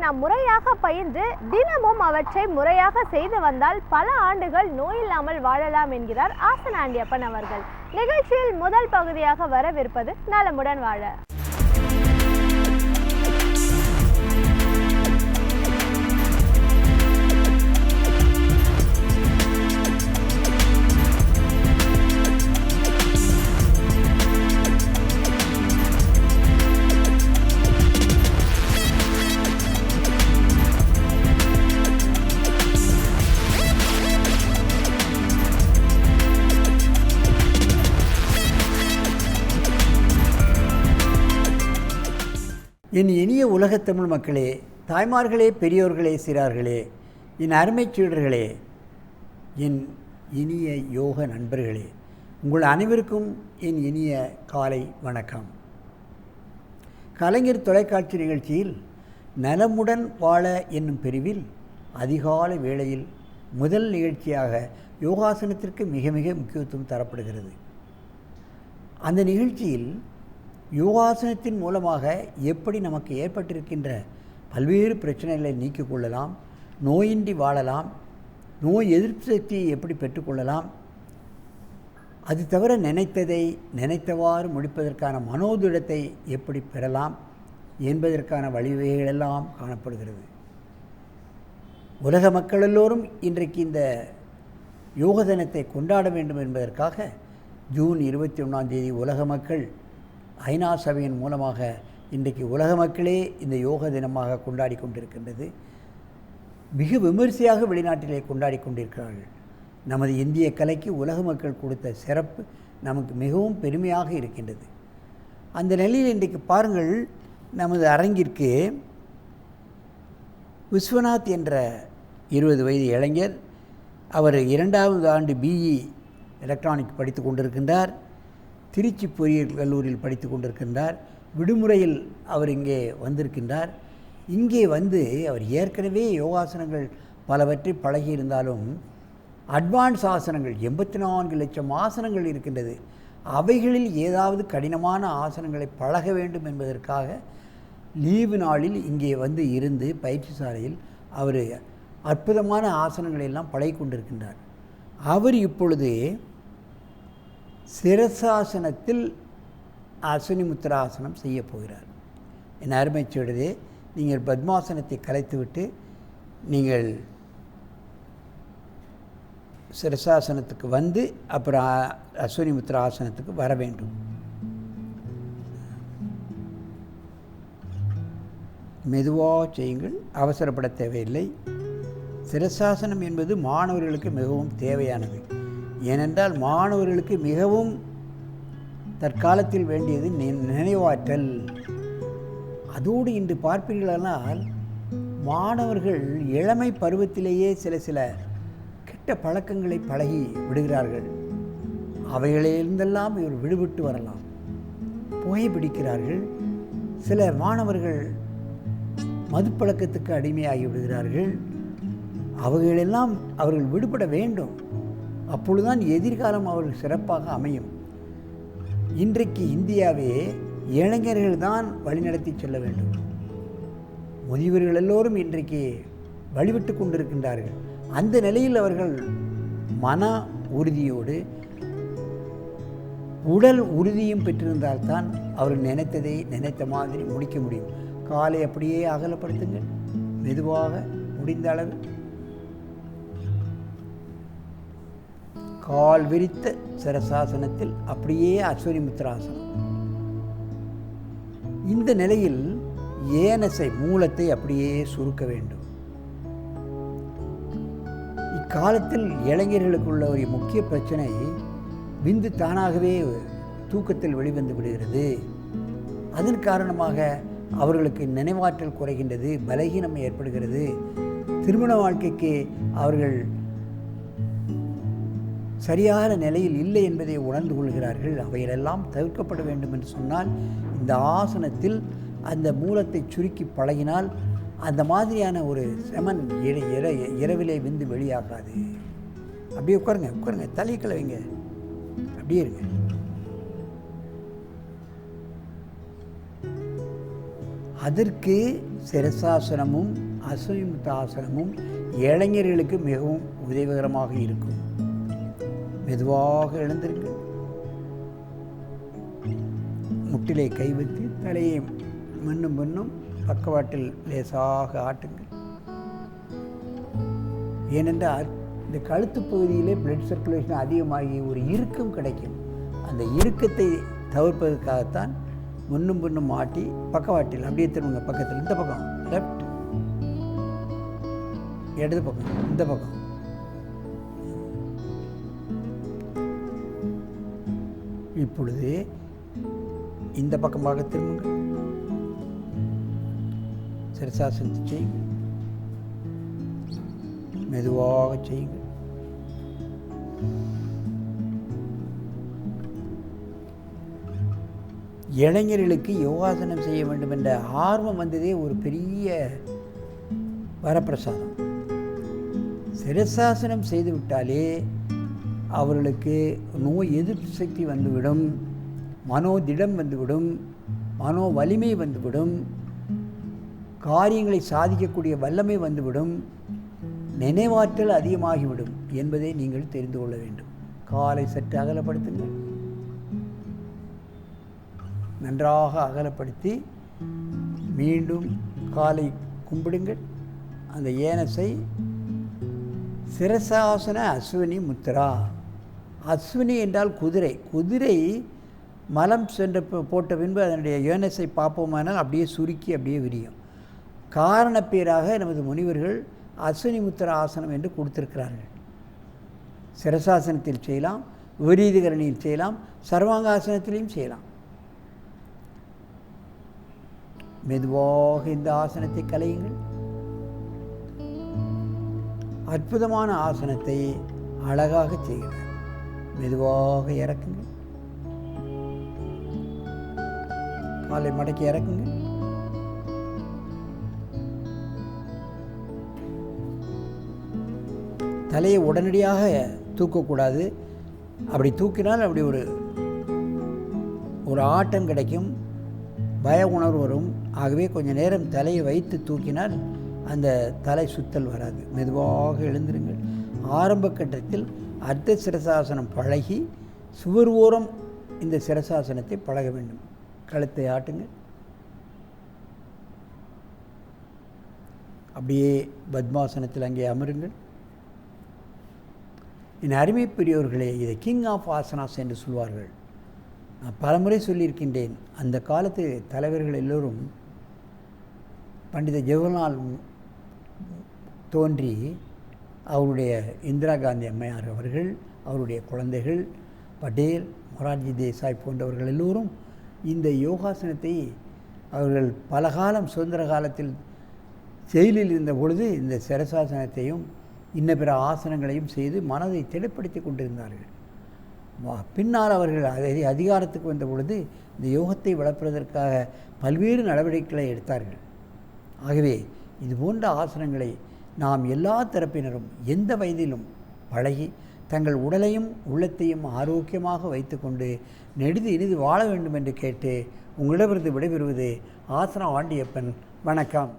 நாம் முறையாக பயின்று தினமும் அவற்றை முறையாக செய்து வந்தால் பல ஆண்டுகள் நோயில்லாமல் வாழலாம் என்கிறார் ஆசன ஆண்டியப்பன் அவர்கள். நிகழ்ச்சியில் முதல் பகுதியாக வரவிருப்பது நலமுடன் வாழ. என் இனிய உலகத் தமிழ் மக்களே, தாய்மார்களே, பெரியோர்களே, சிறார்களே, என் அருமைச் சீடர்களே, என் இனிய யோக நண்பர்களே, உங்கள் அனைவருக்கும் என் இனிய காலை வணக்கம். கலைஞர் தொலைக்காட்சி நிகழ்ச்சியில் நலமுடன் வாழ என்னும் பிரிவில் அதிகாலை வேளையில் முதல் நிகழ்ச்சியாக யோகாசனத்திற்கு மிக மிக முக்கியத்துவம் தரப்படுகிறது. அந்த நிகழ்ச்சியில் யோகாசனத்தின் மூலமாக எப்படி நமக்கு ஏற்பட்டிருக்கின்ற பல்வேறு பிரச்சனைகளை நீக்கிக் கொள்ளலாம், நோயின்றி வாழலாம், நோய் எதிர்ப்பு சக்தியை எப்படி பெற்றுக்கொள்ளலாம், அது தவிர நினைத்ததை நினைத்தவாறு முடிப்பதற்கான மனோதிடத்தை எப்படி பெறலாம் என்பதற்கான வழிவகைகளெல்லாம் காணப்படுகிறது. உலக மக்கள் எல்லோரும் இன்றைக்கு இந்த யோக தினத்தை கொண்டாட வேண்டும் என்பதற்காக ஜூன் 21 உலக மக்கள் ஐநா சபையின் மூலமாக இன்றைக்கு உலக மக்களே இந்த யோக தினமாக கொண்டாடி கொண்டிருக்கின்றது. மிக விமரிசையாக வெளிநாட்டிலே கொண்டாடி கொண்டிருக்கிறார்கள். நமது இந்திய கலைக்கு உலக மக்கள் கொடுத்த சிறப்பு நமக்கு மிகவும் பெருமையாக இருக்கின்றது. அந்த நிலையில் இன்றைக்கு பாருங்கள், நமது அரங்கிற்கு விஸ்வநாத் என்ற 20 வயது இளைஞர், அவர் 2வது ஆண்டு BE எலக்ட்ரானிக் படித்து கொண்டிருக்கின்றார். திருச்சி பொறியியல் கல்லூரியில் படித்து கொண்டிருக்கின்றார். விடுமுறையில் அவர் இங்கே வந்திருக்கின்றார். இங்கே வந்து அவர் ஏற்கனவே யோகாசனங்கள் பலவற்றை பழகியிருந்தாலும் அட்வான்ஸ் ஆசனங்கள் 84 லட்சம் ஆசனங்கள் இருக்கின்றது. அவைகளில் ஏதாவது கடினமான ஆசனங்களை பழக வேண்டும் என்பதற்காக லீவு நாளில் இங்கே வந்து இருந்து பயிற்சி சாலையில் அவர் அற்புதமான ஆசனங்களை எல்லாம் பழகி கொண்டிருக்கின்றார். அவர் இப்பொழுது சிரசாசனத்தில் அஸ்வினி முத்ராசனம் செய்ய போகிறார். என் அருமைச் சீடரே, நீங்கள் பத்மாசனத்தை கலைத்துவிட்டு நீங்கள் சிரசாசனத்துக்கு வந்து அப்புறம் அஸ்வினி முத்ராசனத்துக்கு வர வேண்டும். மெதுவாக செய்யுங்கள், அவசரப்பட தேவையில்லை. சிரசாசனம் என்பது மாணவர்களுக்கு மிகவும் தேவையானது. ஏனென்றால் மாணவர்களுக்கு மிகவும் தற்காலத்தில் வேண்டியது நினைவாற்றல். அதோடு இன்று பார்ப்பீர்களானால் மாணவர்கள் இளமை பருவத்திலேயே சில கெட்ட பழக்கங்களை பழகி விடுகிறார்கள். அவைகளிலிருந்தெல்லாம் இவர் விடுபட்டு வரலாம். புகைப்பிடிக்கிறார்கள். சில மாணவர்கள் மதுப்பழக்கத்துக்கு அடிமையாகி விடுகிறார்கள். அவைகளெல்லாம் அவர்கள் விடுபட வேண்டும். அப்பொழுதுதான் எதிர்காலம் அவர்கள் சிறப்பாக அமையும். இன்றைக்கு இந்தியாவே இளைஞர்கள் தான் வழிநடத்தி செல்ல வேண்டும். முதியவர்கள் எல்லோரும் இன்றைக்கு வழிவிட்டு கொண்டிருக்கின்றார்கள். அந்த நிலையில் அவர்கள் மன உறுதியோடு உடல் உறுதியும் பெற்றிருந்தால்தான் அவர்கள் நினைத்ததை நினைத்த மாதிரி முடிக்க முடியும். காலை அப்படியே அகலப்படுத்துங்கள், மெதுவாக முடிந்த அளவு. கால் விரித்த சிரசாசனத்தில் அப்படியே அஸ்வினி முத்ராசனம். இந்த நிலையில் ஏனசை மூலத்தை அப்படியே சுருக்க வேண்டும். இக்காலத்தில் இளைஞர்களுக்குள்ள ஒரு முக்கிய பிரச்சனை, விந்து தானாகவே தூக்கத்தில் வெளிவந்து விடுகிறது. அதன் காரணமாக அவர்களுக்கு நினைவாற்றல் குறைகின்றது, பலகீனம் ஏற்படுகிறது. திருமண வாழ்க்கைக்கு அவர்கள் சரியான நிலையில் இல்லை என்பதை உணர்ந்து கொள்கிறார்கள். அவைகளெல்லாம் தவிர்க்கப்பட வேண்டும் என்று சொன்னால் இந்த ஆசனத்தில் அந்த மூலத்தை சுருக்கி பழகினால் அந்த மாதிரியான ஒரு செமன் இரவிலே விந்து வெளியாகாது. அப்படியே உட்காருங்க, தலைகளை வைங்க, அப்படியே இருங்க. அதற்கு சிரசாசனமும் அஸ்வினிமுத்திர ஆசனமும் இளைஞர்களுக்கு மிகவும் உதவிகரமாக இருக்கும். மெதுவாக எழுந்திருங்கள். முட்டிலே கை வைத்து தலையை மண்ணும் மண்ணும் பக்கவாட்டில் லேசாக ஆட்டுங்கள். ஏனென்றால் இந்த கழுத்து பகுதியிலே பிளட் சர்க்குலேஷன் அதிகமாகி ஒரு இறுக்கம் கிடைக்கும். அந்த இறுக்கத்தை தவிர்ப்பதற்காகத்தான் முன்னும் பின்னும் ஆட்டி பக்கவாட்டில் அப்படியே திரும்புங்க. பக்கத்தில் இந்த பக்கம் லெஃப்ட், இடது பக்கம், இந்த பக்கம். இப்பொழுது இந்த பக்கமாக திரும்புங்கள். சிரசாசனத்தை செய்யுங்கள். மெதுவாக செய்யுங்கள். இளைஞர்களுக்கு யோகாசனம் செய்ய வேண்டும் என்ற ஆர்வம் வந்ததே ஒரு பெரிய வரப்பிரசாதம். சிரசாசனம் செய்துவிட்டாலே அவர்களுக்கு நோய் எதிர்ப்பு சக்தி வந்துவிடும், மனோதிடம் வந்துவிடும், மனோ வலிமை வந்துவிடும், காரியங்களை சாதிக்கக்கூடிய வல்லமை வந்துவிடும், நினைவாற்றல் அதிகமாகிவிடும் என்பதை நீங்கள் தெரிந்து கொள்ள வேண்டும். காலை சற்று அகலப்படுத்துங்கள். நன்றாக அகலப்படுத்தி மீண்டும் காலை கும்பிடுங்கள். அந்த ஏனஸை சிரசாசன அஸ்வினி முத்திரா. அஸ்வினி என்றால் குதிரை. குதிரை மலம் சென்ற போட்ட பின்பு அதனுடைய ஏனஸை பார்ப்போமானால் அப்படியே சுருக்கி அப்படியே விரியும். காரணப்பேராக நமது முனிவர்கள் அஸ்வினி முத்திரா ஆசனம் என்று கொடுத்திருக்கிறார்கள். சிரசாசனத்தில் செய்யலாம், விபரீதகரணியில் செய்யலாம், சர்வாங்காசனத்திலையும் செய்யலாம். மெதுவாக இந்த ஆசனத்தை கலையுங்கள். அற்புதமான ஆசனத்தை அழகாக செய்கிறார். மெதுவாக இறக்குங்கள். காலை மடக்கி இறக்குங்கள். தலையை உடனடியாக தூக்கக்கூடாது. அப்படி தூக்கினால் அப்படி ஒரு ஆட்டம் கிடைக்கும், பய உணர்வு வரும். ஆகவே கொஞ்சம் நேரம் தலையை வைத்து தூக்கினால் அந்த தலை சுத்தல் வராது. மெதுவாக எழுந்திருங்கள். ஆரம்ப கட்டத்தில் அர்த்த சிரசாசனம் பழகி சுவர் ஓரம் இந்த சிரசாசனத்தை பழக வேண்டும். கழுத்தை ஆட்டுங்கள். அப்படியே பத்மாசனத்தில் அங்கே அமருங்கள். என் அருமை பெரியோர்களே, இதை கிங் ஆஃப் ஆசனாஸ் என்று சொல்வார்கள். நான் பலமுறை சொல்லியிருக்கின்றேன். அந்த காலத்து தலைவர்கள் எல்லோரும் பண்டித ஜவஹர்லால் தோன்றி அவருடைய இந்திரா காந்தி அம்மையார் அவர்கள், அவருடைய குழந்தைகள் பட்டேல், மொரார்ஜி தேசாய் போன்றவர்கள் எல்லோரும் இந்த யோகாசனத்தை அவர்கள் பல காலம் சுதந்திர காலத்தில் செயலில் இருந்த பொழுது இந்த சிரசாசனத்தையும் இன்ன பிற ஆசனங்களையும் செய்து மனதை திடப்படுத்தி கொண்டிருந்தார்கள். பின்னால் அவர்கள் அதிகாரத்துக்கு வந்த பொழுது இந்த யோகத்தை வளர்ப்பதற்காக பல்வேறு நடவடிக்கைகளை எடுத்தார்கள். ஆகவே இது போன்ற ஆசனங்களை நாம் எல்லா தரப்பினரும் எந்த வயதிலும் பழகி தங்கள் உடலையும் உள்ளத்தையும் ஆரோக்கியமாக வைத்துக்கொண்டு நெடுது இனிது வாழ வேண்டும் என்று கேட்டு உங்களிடமிருந்து விடைபெறுவது ஆசனா ஆண்டியப்பன். வணக்கம்.